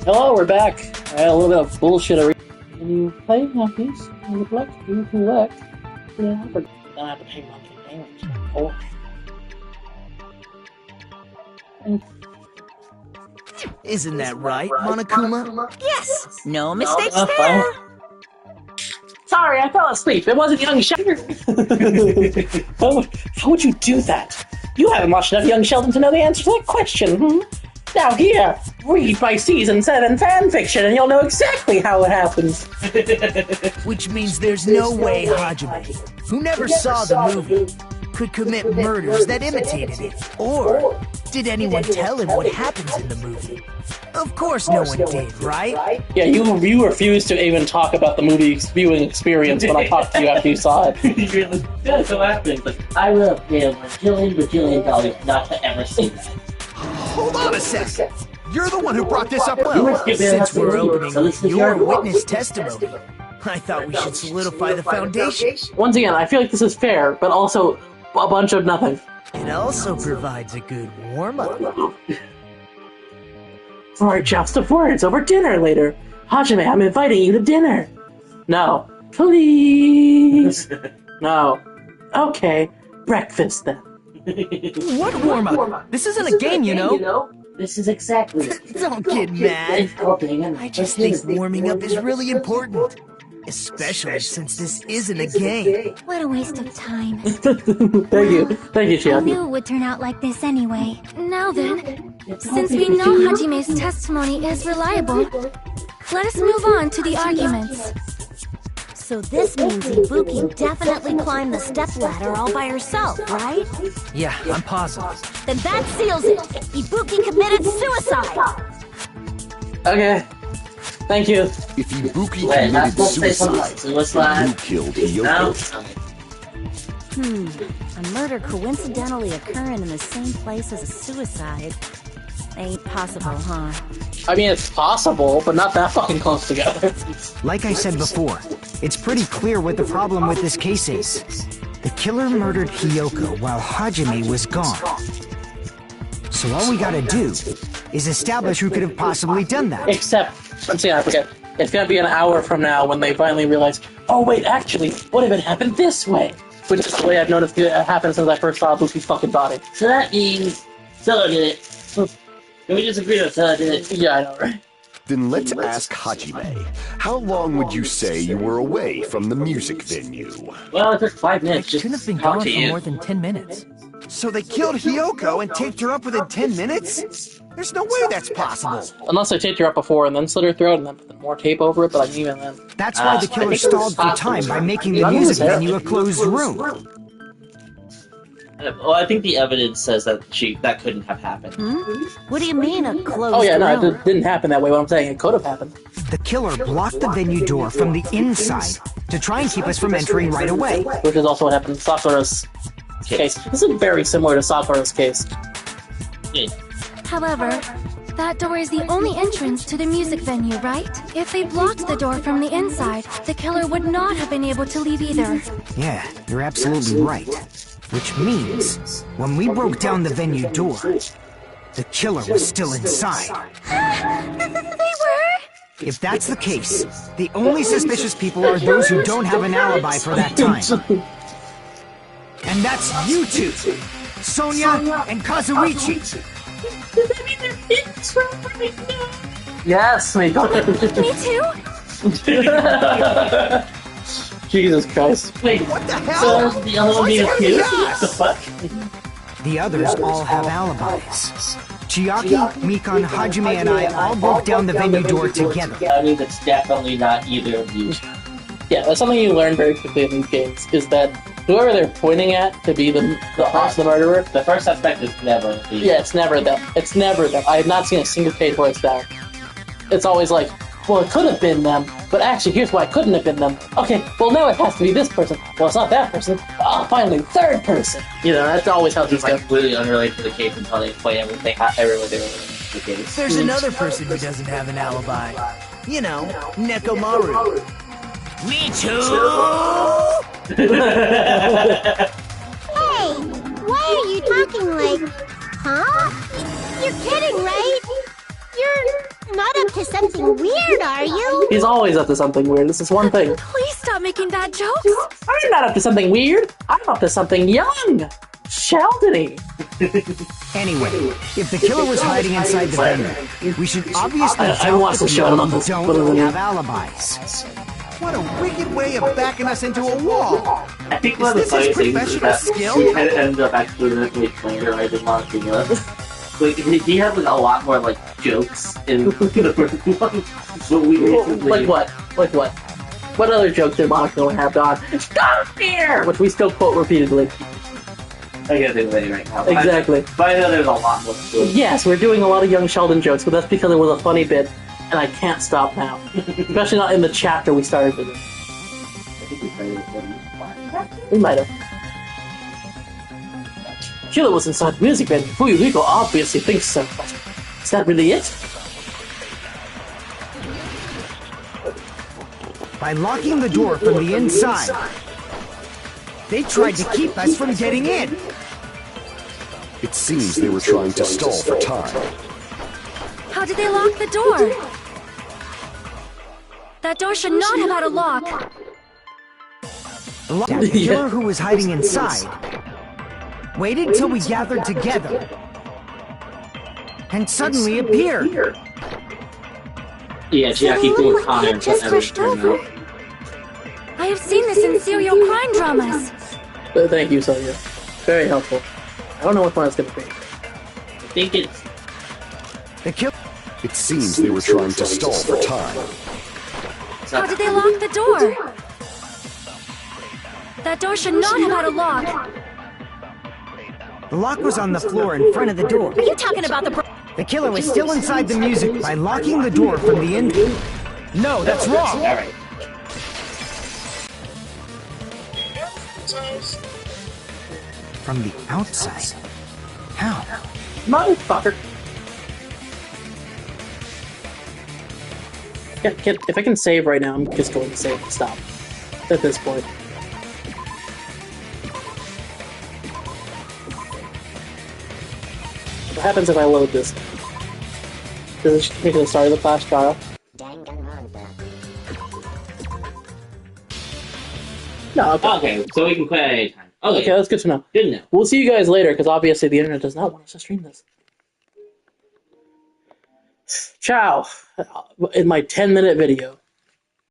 Hello, we're back. I had a little bit of bullshit. Can you play now, please? You would like to collect. Yeah, I forgot. Then I have to pay monthly payments. Oh. Isn't that right, Monokuma? Yes! No mistakes there! Sorry, I fell asleep. It wasn't Young Sheldon. How would you do that? You haven't watched enough Young Sheldon to know the answer to that question, hmm? Now here, read my Season 7 fanfiction and you'll know exactly how it happens. Which means there's no way Hajime, who never saw the movie, could commit murders that imitated it. Or did anyone tell him what happens in the movie? Of course no one did, right? Yeah, you refused to even talk about the movie viewing experience when I talked to you after you saw it. That's so happening. But I will pay a bajillion dollars not to ever see that. Hold on a sec. You're the one who brought this up. Well, since we're opening with your witness testimony, I thought we should solidify the foundation. Once again, I feel like this is fair, but also a bunch of nothing. It also provides a good warm-up. For our joust of words over dinner later. Hajime, I'm inviting you to dinner. No. Please. No. Okay. Breakfast then. What warm-up? This isn't a game, you know. This is exactly it. Don't get mad. It's helping and I just think warming up is really important. Especially since this isn't a game. What a waste of time. Thank you. Thank you, I Chiaki. knew it would turn out like this anyway. Now then, since we know Hajime's testimony is reliable, let us move on to the arguments. So this means Ibuki definitely climbed the stepladder all by herself, right? Yeah, I'm positive. Then that seals it! Ibuki committed suicide! Okay. Thank you. if Ibuki Wait, not committed supposed to say something like suicide, suicide. who killed No. HIYOKO? A murder coincidentally occurring in the same place as a suicide. Ain't possible, huh? I mean, it's possible, but not that fucking close together. Like I said before, it's pretty clear what the problem with this case is. The killer murdered Hiyoko while Hajime was gone. So all we gotta do is establish who could have possibly done that. Except, let's see, I forget. It's gonna be an hour from now when they finally realize, oh wait, actually, what if it happened this way? Which is the way I've noticed it happen since I first saw Ibuki's fucking body. So that means Solo did it. Can we just agree that Solo did it? Yeah, I know, right? Then let's ask Hajime. How long would you say you were away from the music venue? Well, it took 5 I minutes. Just shouldn't have been talk gone to for you. more than 10 minutes. So they killed Hiyoko and taped her up within 10 minutes? There's no way that's possible. Unless they taped her up before and then slit her throat and then put more tape over it, but I mean, even then. That's why the killer stalled for time by making the music venue a closed room. Well, I think the evidence says that that couldn't have happened. What do you mean, a closed Oh yeah, no, room? it didn't happen that way. What I'm saying, it could have happened. The killer blocked the venue door from the inside to try and keep us from entering right away. Which is also what happened in Sakura's case. This is very similar to Sakura's case. Yeah. However, that door is the only entrance to the music venue, right? If they blocked the door from the inside, the killer would not have been able to leave either. Yeah, you're absolutely right. Which means, when we broke down the venue door, the killer was still inside. They were? If that's the case, the only suspicious people are those who don't have an alibi for that time. And that's you two, Sonia and Kazuichi. Yes, me. Me too? Jesus Christ. Wait, What the hell? so the other one being accused? What the fuck? The others all have alibis. Chiaki, Mikan, Hajime, and I all broke down the venue door together. I mean, it's definitely not either of you. Yeah, that's something you learn very quickly in these games, is that whoever they're pointing at to be the murderer, The first suspect is never the... yeah, it's never them. It's never them. I have not seen a single page where it's them. It's always like, well, it could have been them, but actually, here's why it couldn't have been them. Okay, well, now it has to be this person. Well, it's not that person. Oh, finally, third person. You know, that's always how these It's go. like completely unrelated to the case until they explain everything, everyone they were in the case. There's another person who doesn't have an alibi. You know, Nekomaru. Me too! Hey, why are you talking like, huh? You're kidding, right? You're Not up to something weird, are you? He's always up to something weird. This is one thing. Please stop making bad jokes. I'm not up to something weird. I'm up to something young. Sheldon-y. Anyway, if the killer was hiding inside the venue, we should obviously I watched the show. I don't know if this don't have alibis. What a wicked way of backing us into a wall. I think one of the Is this funny his things is professional that skill? we kind of ended up accidentally plagiarizing Montana. Like, he has like a lot more like jokes in the first one, but we basically Like what? Like what? What other joke did Monaco have on? Stop here! Which we still quote repeatedly. I can't think of any right now. Exactly. But I know there's a lot more to it. Yes, we're doing a lot of young Sheldon jokes, but that's because it was a funny bit, and I can't stop now. Especially not in the chapter we started with it. I think we played it. We might have. Killer was inside the music venue. HIYOKO obviously thinks so, but is that really it? By locking the door from the inside, they tried to keep us from getting in. It seems they were trying to stall for time. How did they lock the door? That door should not have had a lock. The killer who was hiding inside waited till we gathered together and suddenly appeared. Yeah, Jackie Suddenly, pulled Connor it and just put rushed everything over. out. I have seen this in serial crime dramas. Thank you, Sonia. Very helpful. I don't know which one it's going to be. I think it's The killer. It seems they were trying to stall for time. How did they lock the door? That door should not have had a lock. The lock was on the floor in front of the door. Are you talking about the... The killer was still inside the music by locking the door from the in. No, that's wrong. all right. From the outside. How? Motherfucker. If I can save right now, I'm just going to save and stop. At this point. What happens if I load this? Does it just take me to the start of the class trial? Danganronpa. No, okay. Okay, so we can quit at any time. Okay, Okay, that's good to know. good to know. We'll see you guys later, because obviously the internet does not want us to stream this. Ciao! In my 10-minute video.